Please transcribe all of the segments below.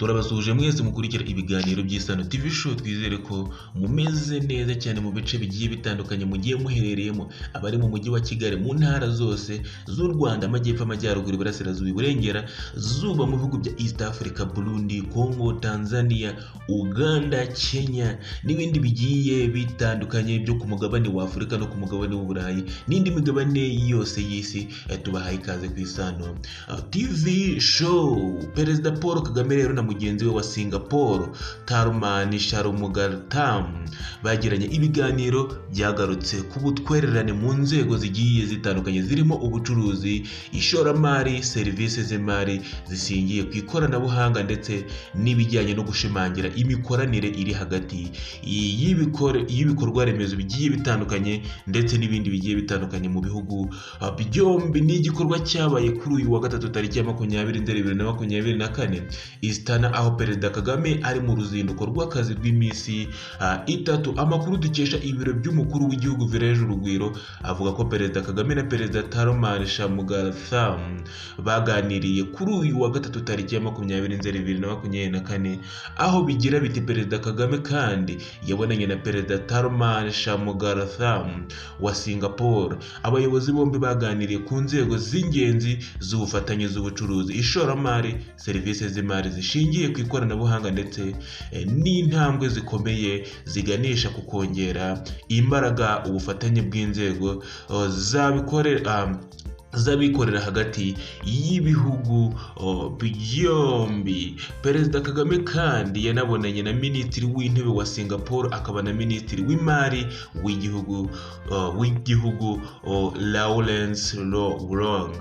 turabasuje mwese mukurikira ibiganiro by'Isano TV Show. Twizere ko mumeze neza cyane mu bice bigiye bitandukanye mugiye muherereyemo, abari mu mujyi wa Kigali, mu ntara zose z'u Rwanda, amajyepfo, amajyaruguru, iburasirazuba, iburengera zuba, mu bihugu bya East Africa, Burundi, Congo, Tanzania, Uganda, Kenya n'ibindi bigiye bitandukanye byo ku mugabane wa Afurika no ku mugabane w'Uburayi n'indi migabane yose y'isi. Tubahaye ikaze ku Isano TV Show. Perezida Paul Kagame rero na mugenzi we wa Singapore Tharman Shanmugaratnam bagiranye ibiganiro byagarutse ku butwererane mu nzego zigiye zitandukanye zirimo ubucuruzi, ishoramari, serivisi z'imari zishingiye ku ikoranabuhanga ndetse n'ibijyanye no gushimangira imikoranire iri hagati y'ibikorwa remezo bigiye bitandukanye ndetse n'ibindi bigiye bitandukanye mu bihugu byombi. Ni igikorwa cyabaye kuri uyu wa gatatu tariki ya 20 Nzeri 2024 Istana, aho Perezida Kagame ari mu ruzinduko rw'akazi rw'iminsi itatu. Amakuru dukesha ibiro by'umukuru w'igihugu Village Urugwiro avuga ko Perezida Kagame na Perezida Tharman Shanmugaratnam baganiriye kuri uyu wa gatatu tariki ya 20 Nzeri 2024, aho bigira biti Perezida Kagame kandi yabonanye na Perezida Tharman Shanmugaratnam wa Singapore. Abayobozi bombi baganiriye ku nzego z'ingenzi z'ubufatanye z'ubucuruzi, ishoramari, serivisi z'imari zishingiye ku ikoranabuhanga ndetse n'intambwe zikomeye ziganisha ku kongera imbaraga ubufatanye bw'inzego z'abikorera hagati y'ibihugu byombi. Perezida Kagame kandi yanabonanye na Minisitiri w'Intebe wa Singapore akaba na Minisitiri w'Imari w'igihugu Lawrence Wong.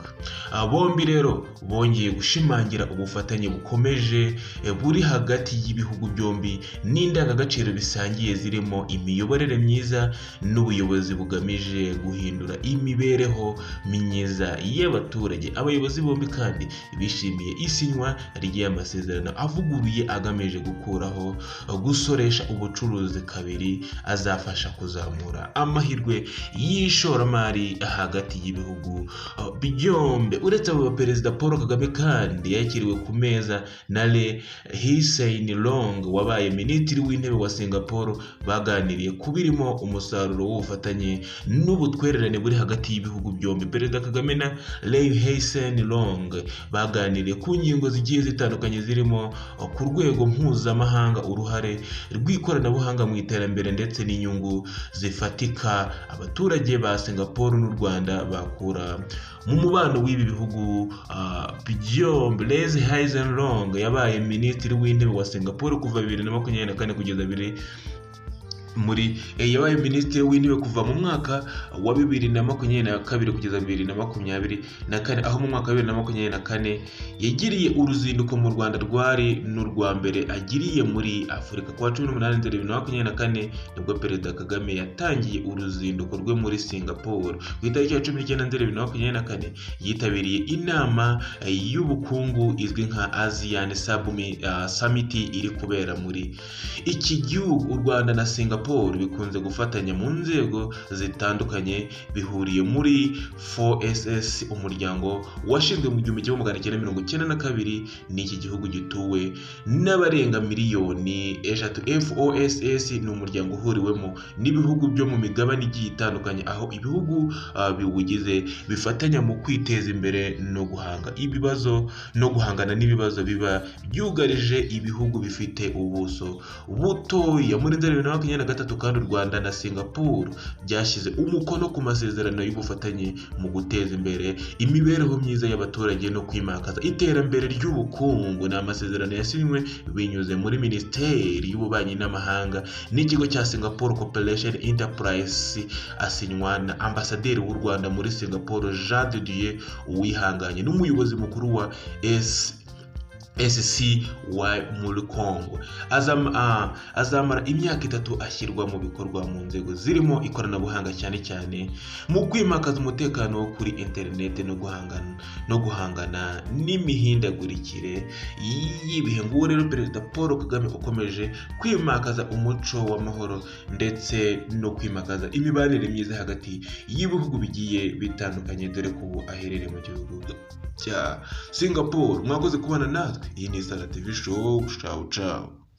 Bombi rero bongeye gushimangira ubufatanye bukomeje buri hagati y'ibihugu byombi n'indangagaciro bisangiye zirimo imiyoborere myiza n'ubuyobozi bugamije guhindura imibereho myiza y'abaturage. Abayobozi bombi kandi bishimiye isinywa ry'amasezerano avuguruye agamije gukuraho gusoresha ubucuruzi kabiri, azafasha kuzamura amahirwe y'ishoramari hagati y'ibihugu byombi. Uretse abo, Perezida Paul Kagame kandi yakiriwe ku meza na Lee Hsien Loong wabaye Minisitiri w'Intebe wa Singapore. Baganiriye ku birimo umusaruro w'ubufatanye n'ubutwererane buri hagati y'ibihugu byombi. Perezida Kagame na Lee Hsien Loong baganiriye ku ngingo zigiye zitandukanye zirimo ku rwego mpuzamahanga uruhare rw'ikoranabuhanga mu iterambere ndetse n'inyungu zifatika abaturage ba Singapore n'u Rwanda bakura mu mubano w'ibi bihugu byombi. Lee Hsien Loong yabaye Minisitiri w'Intebe wa Singapore kuva 2024 kugeza yabaye Minisitiri w'Intebe kuva mu mwaka wa 2022 kugeza 2024, aho mu mwaka wa 2024 yagiriye uruzinduko mu Rwanda rwari n'urwa mbere agiriye muri Afurika. Ku wa 18 Nzeri 2024 nibwo Perezida Kagame yatangiye uruzinduko rwe muri Singapore. Ku itariki ya 19 Nzeri 2024 yitabiriye inama y'ubukungu izwi nka ASEAN Summit iri kubera muri iki gihugu. U Rwanda na Singapore bikunze gufatanya mu nzego zitandukanye, bihuriye muri 4SS, umuryango washinzwe mu 1992 n'iki gihugu gituwe n'abarenga miliyoni 3. FOSS ni umuryango uhuriwemo n'ibihugu byo mu migabane igiye itandukanye, aho ibihugu biwugize bifatanya mu kwiteza imbere no guhangana n'ibibazo biba byugarije ibihugu bifite ubuso butoya. Muri 2023 kandi u Rwanda na Singapore byashyize umukono ku masezerano y'ubufatanye mu guteza imbere imibereho myiza y'abaturage no kwimakaza iterambere ry'ubukungu. Ni amasezerano yasinywe binyuze muri Minisiteri y'Ububanyi n'Amahanga n'ikigo cya Singapore Cooperation Enterprise, asinywa na Ambasaderi w'u Rwanda muri Singapore Jean de Dieu Uwihanganye n'umuyobozi mukuru wa SC muri Congo. Azamara imyaka 3 ashyirwa mu bikorwa mu nzego zirimo ikoranabuhanga, cyane cyane mu kwimakaza umutekano wo kuri internet no guhangana n'imihindagurikire y'ibihe. Nguwo rero Perezida Paul Kagame ukomeje kwimakaza umuco w'amahoro ndetse no kwimakaza imibanire myiza hagati y'ibihugu bigiye bitandukanye, dore ko aherereye mu gihugu cya Singapore. Mwakoze kubana natwe. natwe. Iyi ni Isaro TV Show, ciao ciao.